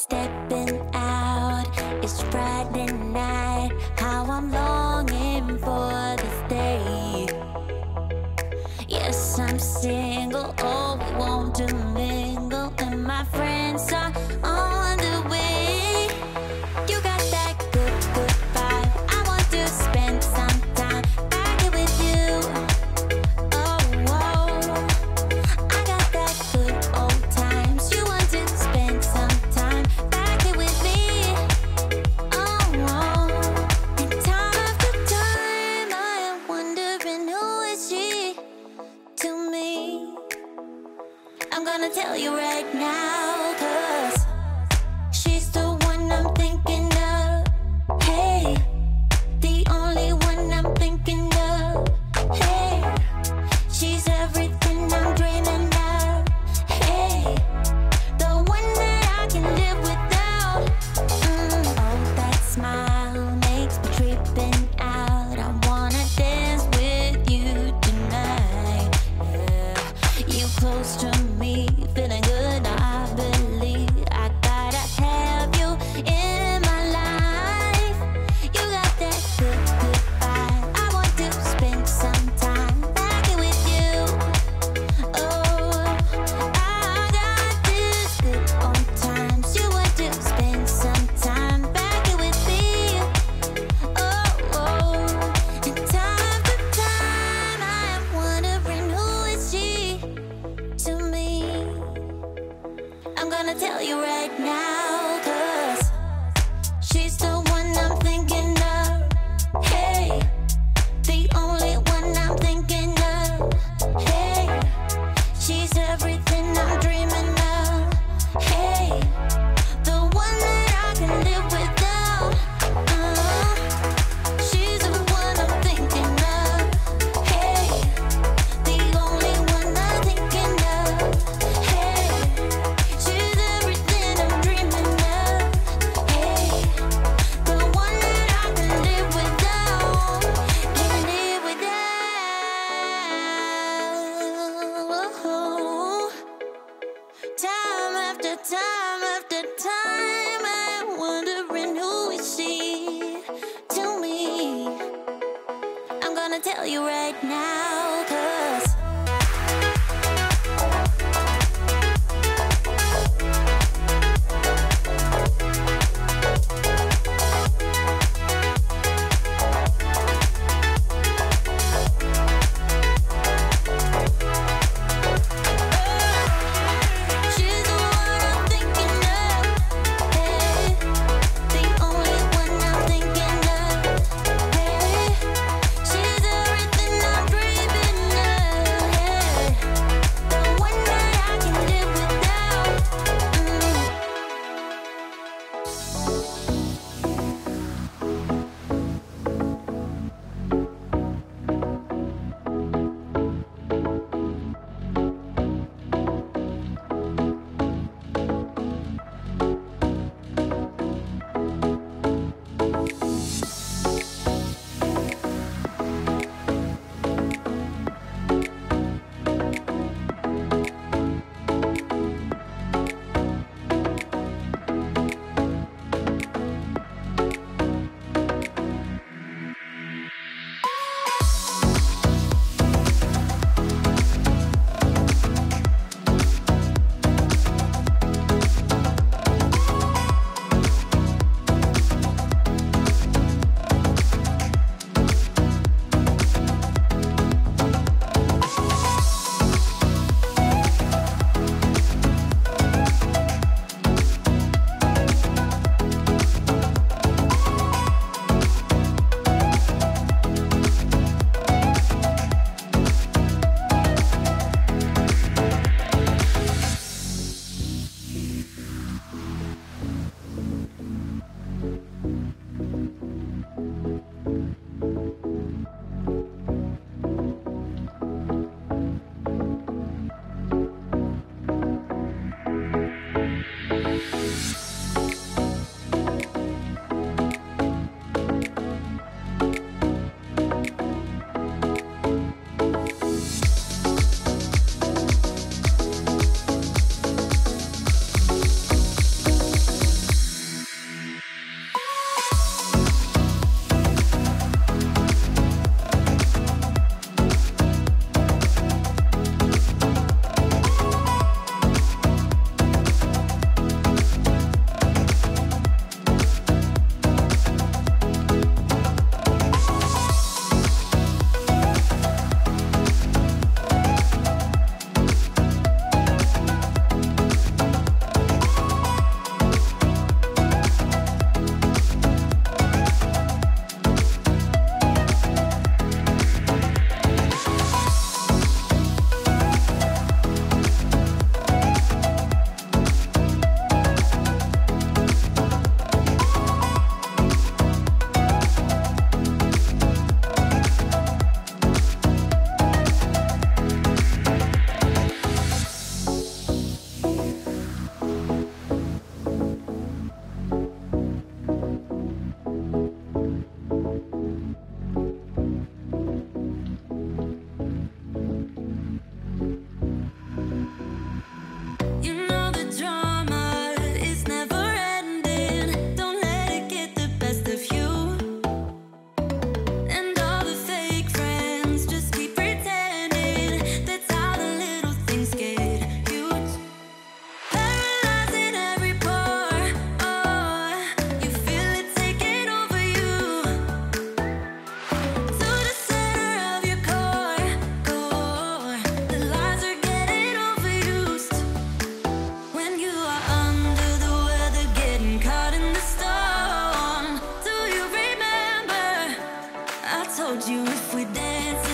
stepping out. It's Friday night. How I'm longing for this day. Yes, I'm single. Oh, we want to mingle, and my friends are on the way. You got that good, good vibe. I want to spend some time back here with you. Oh, whoa. I got that good old times. You want to spend some time back here with me. Oh, whoa. And time after time, I am wondering who is she to me. I'm gonna tell you right now, 'cause she's the one I'm thinking of. Hey, the only one I'm thinking of. Hey, she's everything I'm dreaming of. Hey, the one that I can live without. Oh, that smile makes me tripping out. I wanna dance with you tonight. Yeah, you close to me, feeling good. I believe I gotta have you in my life. You got that good, good vibe. I want to spend some time back here with you. Oh, I got this good old times. You want to spend some time back here with me. Oh, and time after time, I am wondering who is she to me. I'm gonna tell you right now, 'cause she's the one I'm thinking of. Hey, the only one I'm thinking of. Hey, she's everything I'm dreaming of. Hey, the one that I can live without. She's the one I'm thinking of. Hey, the only one I'm thinking of. Hey, she's everything I'm dreaming of. Hey, the one that I can live without. Can live without. Time after time after time, I'm wondering who is she to me. I'm gonna tell you right now, 'cause she's the one I'm thinking of. Hey, the only one I'm thinking of. Hey, she's everything I'm dreaming of. dance.